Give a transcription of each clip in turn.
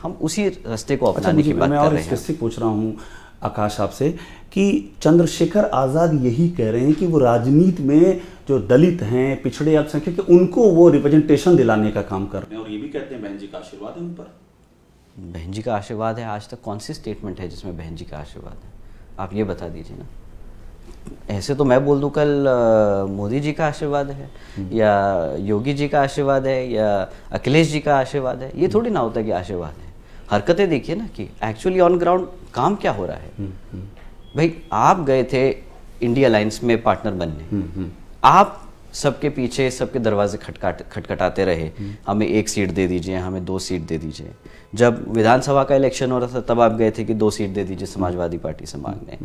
हम उसी रास्ते को अपनाने की बात कर रहे हैं। मैं पूछ रहा हूँ आकाश आपसे कि चंद्रशेखर आज़ाद यही कह रहे हैं कि वो राजनीति में जो दलित हैं, पिछड़े अल्पसंख्यक, उनको वो रिप्रेजेंटेशन दिलाने का काम कर रहे हैं, और ये भी कहते हैं बहन जी का आशीर्वाद है उन पर। बहन जी का आशीर्वाद है, आज तक कौन सी स्टेटमेंट है जिसमें बहन जी का आशीर्वाद है? आप ये बता दीजिए ना। ऐसे तो मैं बोल दूं कल मोदी जी का आशीर्वाद है या योगी जी का आशीर्वाद है या अखिलेश जी का आशीर्वाद है, ये थोड़ी ना होता कि आशीर्वाद है। हरकतें देखिए ना कि एक्चुअली ऑन ग्राउंड काम क्या हो रहा है। भाई आप गए थे इंडिया अलायंस में पार्टनर बनने, आप सबके पीछे सबके दरवाजे खटखटाते रहे, हमें 1 सीट दे दीजिए, हमें 2 सीट दे दीजिए। जब विधानसभा का इलेक्शन हो रहा था तब आप गए थे कि 2 सीट दे दीजिए समाजवादी पार्टी से मांगने।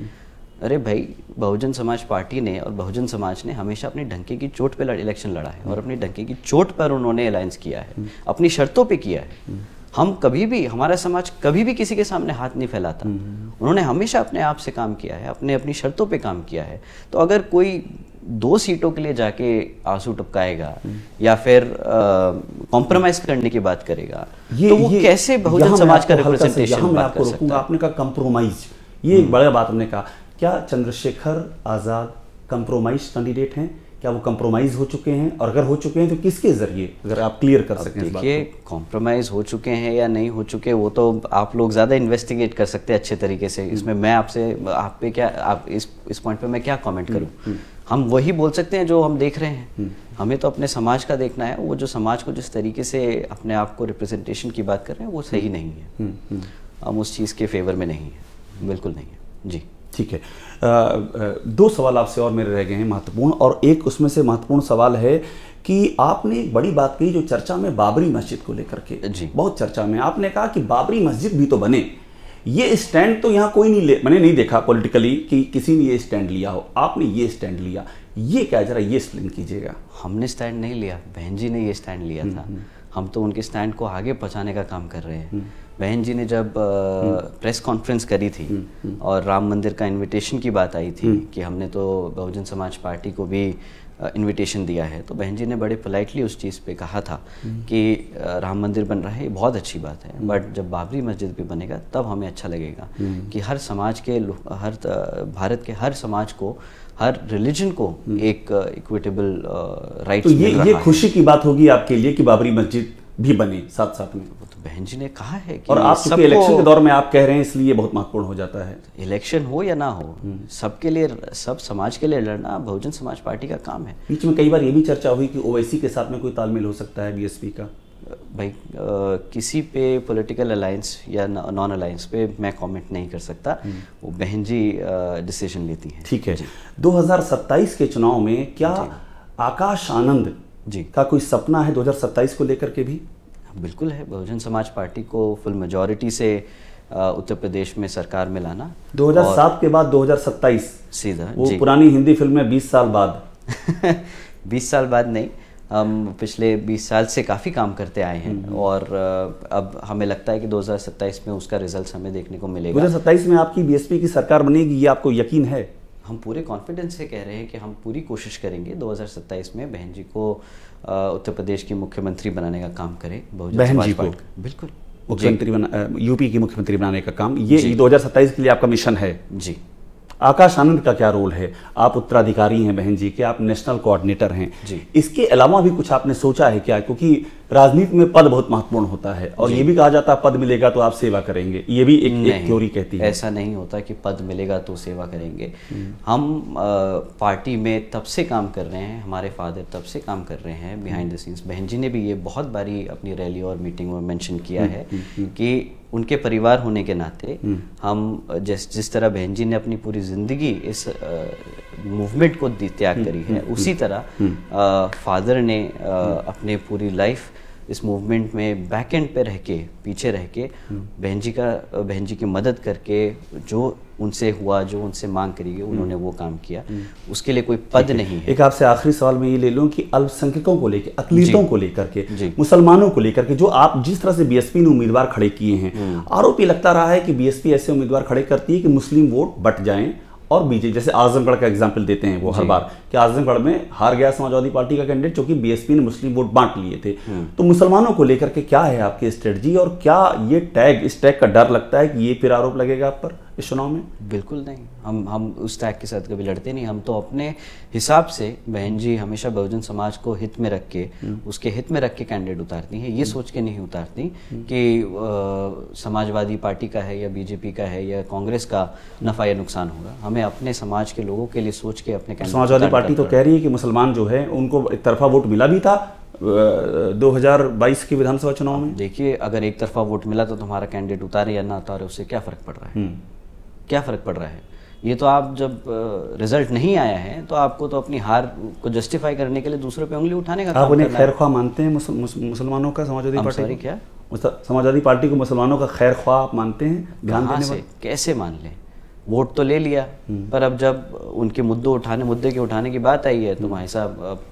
अरे भाई, बहुजन समाज पार्टी ने और बहुजन समाज ने हमेशा अपनी डंके की चोट पे इलेक्शन लड़ा है और अपनी डंके की चोट पर उन्होंने अलायंस किया है, अपनी शर्तों पे किया है। हम कभी भी, हमारा समाज कभी भी किसी के सामने हाथ नहीं फैलाता। उन्होंने हमेशा अपने आप से काम किया है, अपनी शर्तों पे काम किया है। तो अगर कोई 2 सीटों के लिए जाके आंसू टपकाएगा या फिर कॉम्प्रोमाइज करने की बात करेगा तो वो कैसे बहुजन समाज का रिप्रेजेंटेशन बात कर सकता है? आपने कहा कंप्रोमाइज, ये एक बड़ा बात हमने कहा। क्या चंद्रशेखर आज़ाद कंप्रोमाइज कैंडिडेट हैं? क्या वो कंप्रोमाइज हो चुके हैं, और अगर हो चुके हैं तो किसके जरिए, अगर आप क्लियर कर सकें इस बात को? देखिए, कॉम्प्रोमाइज हो चुके हैं या नहीं हो चुके वो तो आप लोग ज़्यादा इन्वेस्टिगेट कर सकते हैं अच्छे तरीके से। इसमें मैं आप पे क्या, आप इस पॉइंट पे मैं क्या कमेंट करूं? हम वही बोल सकते हैं जो हम देख रहे हैं। हमें तो अपने समाज का देखना है। वो जो समाज को जिस तरीके से अपने आप को रिप्रेजेंटेशन की बात कर रहे हैं वो सही नहीं है। हम उस चीज़ के फेवर में नहीं है, बिल्कुल नहीं है जी। ठीक है, 2 सवाल आपसे और मेरे रह गए हैं महत्वपूर्ण, और एक उसमें से महत्वपूर्ण सवाल है कि आपने एक बड़ी बात कही जो चर्चा में बाबरी मस्जिद को लेकर के जी बहुत चर्चा में। आपने कहा कि बाबरी मस्जिद भी तो बने। ये स्टैंड तो यहाँ कोई नहीं मैंने नहीं देखा पॉलिटिकली कि किसी ने ये स्टैंड लिया हो। आपने ये स्टैंड लिया, ये क्या, जरा ये एक्सप्लेन कीजिएगा। हमने स्टैंड नहीं लिया, बहन जी ने ये स्टैंड लिया था। हम तो उनके स्टैंड को आगे पहुँचाने का काम कर रहे हैं। बहन जी ने जब प्रेस कॉन्फ्रेंस करी थी और राम मंदिर का इनविटेशन की बात आई थी कि हमने तो बहुजन समाज पार्टी को भी इनविटेशन दिया है, तो बहन जी ने बड़े पोलाइटली उस चीज़ पे कहा था कि राम मंदिर बन रहा है, ये बहुत अच्छी बात है, बट जब बाबरी मस्जिद भी बनेगा तब हमें अच्छा लगेगा कि हर समाज के, हर भारत के हर समाज को, हर रिलीजन को एक इक्विटेबल राइट्स मिल रहा है। ये खुशी की बात होगी आपके लिए कि बाबरी मस्जिद भी बने साथ साथ में। तो बहन जी ने कहा है कि और आप सबके इलेक्शन के दौर में आप कह रहे हैं, इसलिए बहुत महत्वपूर्ण हो जाता है। इलेक्शन हो या ना हो, सबके लिए, सब समाज के लिए लड़ना बहुजन समाज पार्टी का काम है। बीच में कई बार ये भी चर्चा हुई कि ओवैसी के साथ में कोई तालमेल हो सकता है बीएसपी का। भाई किसी पे पॉलिटिकल अलायंस या नॉन अलायंस पे मैं कमेंट नहीं कर सकता, वो बहन जी डिसीजन लेती हैं। ठीक है, 2027 के चुनाव में क्या आकाश आनंद जी का कोई सपना है 2027 को लेकर के भी? बिल्कुल है, बहुजन समाज पार्टी को फुल मेजॉरिटी से उत्तर प्रदेश में सरकार में लाना। 2007 के बाद 2027 सीधा वो पुरानी हिंदी फिल्म में 20 साल बाद 20 साल बाद नहीं, हम पिछले 20 साल से काफ़ी काम करते आए हैं और अब हमें लगता है कि 2027 में उसका रिजल्ट हमें देखने को मिलेगा। 2027 में आपकी बीएसपी की सरकार बनेगी, ये आपको यकीन है? हम पूरे कॉन्फिडेंस से कह रहे हैं कि हम पूरी कोशिश करेंगे 2027 में बहन जी को उत्तर प्रदेश की मुख्यमंत्री बनाने का काम करें। बहन जी को बिल्कुल मुख्यमंत्री यूपी की मुख्यमंत्री बनाने का काम, ये 2027 के लिए आपका मिशन है जी। आकाश आनंद का क्या रोल है? आप उत्तराधिकारी हैं बहन जी के, आप नेशनल कोऑर्डिनेटर हैं जी। इसके अलावा भी कुछ आपने सोचा है क्या? क्योंकि राजनीति में पद बहुत महत्वपूर्ण होता है और ये भी कहा जाता है पद मिलेगा तो आप सेवा करेंगे, ये भी एक थ्योरी कहती है। ऐसा नहीं होता कि पद मिलेगा तो सेवा करेंगे। हम पार्टी में तब से काम कर रहे हैं, हमारे फादर तब से काम कर रहे हैं बिहाइंड द सीन्स। बहन जी ने भी ये बहुत बारी अपनी रैली और मीटिंग में मेंशन किया है कि उनके परिवार होने के नाते हम जिस तरह बहन जी ने अपनी पूरी ज़िंदगी इस मूवमेंट को त्याग करी है, उसी तरह फादर ने अपने पूरी लाइफ इस मूवमेंट में बैक एंड पे रह के, पीछे रह के बहन जी की मदद करके जो उनसे हुआ, जो उनसे मांग करी गई, उन्होंने वो काम किया। उसके लिए कोई पद नहीं है। एक आपसे आखिरी सवाल मैं ये ले लूं कि अल्पसंख्यकों को लेकर, अकलियतों को लेकर के, मुसलमानों को लेकर के जो आप जिस तरह से बीएसपी ने उम्मीदवार खड़े किए हैं, आरोप ये लगता रहा है कि बीएसपी ऐसे उम्मीदवार खड़े करती है कि मुस्लिम वोट बट जाएं और बीजेपी, जैसे आजमगढ़ का एग्जाम्पल देते हैं वो हर बार कि आजमगढ़ में हार गया समाजवादी पार्टी का कैंडिडेट, क्योंकि बीएसपी ने मुस्लिम वोट बांट लिए थे। तो मुसलमानों को लेकर के क्या है आपकी स्ट्रेटजी, और क्या ये इस टैग का डर लगता है कि ये फिर आरोप लगेगा आप पर इस चुनाव में? बिल्कुल नहीं, हम उस टैग के साथ कभी लड़ते नहीं। हम तो अपने हिसाब से, बहन जी हमेशा बहुजन समाज को हित में रख के, उसके हित में रख के कैंडिडेट उतारती हैं, ये सोच के नहीं उतारती कि समाजवादी पार्टी का है या बीजेपी का है या कांग्रेस का नफा या नुकसान होगा। हमें अपने समाज के लोगों के लिए सोच के अपने कैंडिडेट। समाजवादी पार्टी तो कह रही है कि मुसलमान जो है उनको एक तरफा वोट मिला भी था 2022 के विधानसभा चुनाव में। देखिए, अगर एक तरफा वोट मिला तो तुम्हारा कैंडिडेट उतारे या ना उतारे, उससे क्या फर्क पड़ रहा है? क्या फर्क पड़ रहा है? ये तो आप जब रिजल्ट नहीं आया है तो आपको तो अपनी हार को जस्टिफाई करने के लिए दूसरे पे उंगली उठाने का आप उन्हें खैरख्वाह मानते हैं मुसलमानों का? समाजवादी पार्टी क्या समाजवादी पार्टी को मुसलमानों का खैरख्वाह आप मानते हैं? ध्यान देने से कैसे मान लें? वोट तो ले लिया, पर अब जब उनके मुद्दे के उठाने की बात आई है तो भाई साहब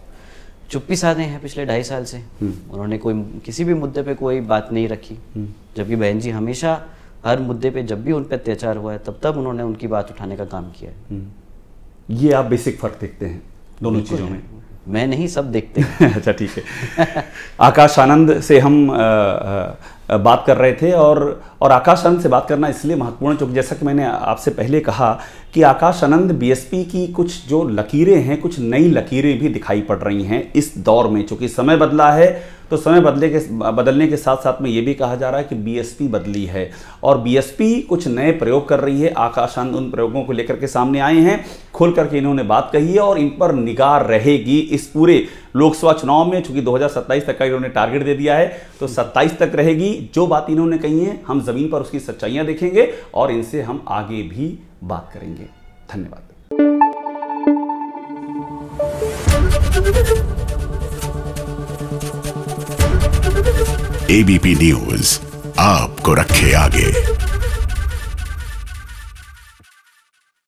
चुप्पी साधे हैं पिछले 2.5 साल से। उन्होंने किसी भी मुद्दे पे कोई बात नहीं रखी, जबकि बहन जी हमेशा हर मुद्दे पे जब भी उन पे अत्याचार हुआ है तब उन्होंने उनकी बात उठाने का काम किया है। ये आप बेसिक फर्क देखते हैं दोनों चीज़ों में? मैं नहीं, सब देखते हैं। अच्छा, ठीक है। आकाश आनंद से हम बात कर रहे थे, और आकाश आनंद से बात करना इसलिए महत्वपूर्ण क्योंकि जैसा कि मैंने आपसे पहले कहा कि आकाश आनंद बीएसपी की कुछ जो लकीरें हैं, कुछ नई लकीरें भी दिखाई पड़ रही हैं इस दौर में। चूंकि समय बदला है तो समय बदलने के साथ साथ में ये भी कहा जा रहा है कि बीएसपी बदली है और बीएसपी कुछ नए प्रयोग कर रही है। आकाश आनंद उन प्रयोगों को लेकर के सामने आए हैं, खोल करके इन्होंने बात कही है और इन पर निगाह रहेगी इस पूरे लोकसभा चुनाव में। चूंकि 2027 तक का इन्होंने टारगेट दे दिया है तो 27 तक रहेगी। जो बात इन्होंने कही है हम जमीन पर उसकी सच्चाइयां देखेंगे और इनसे हम आगे भी बात करेंगे। धन्यवाद। एबीपी न्यूज आपको रखे आगे।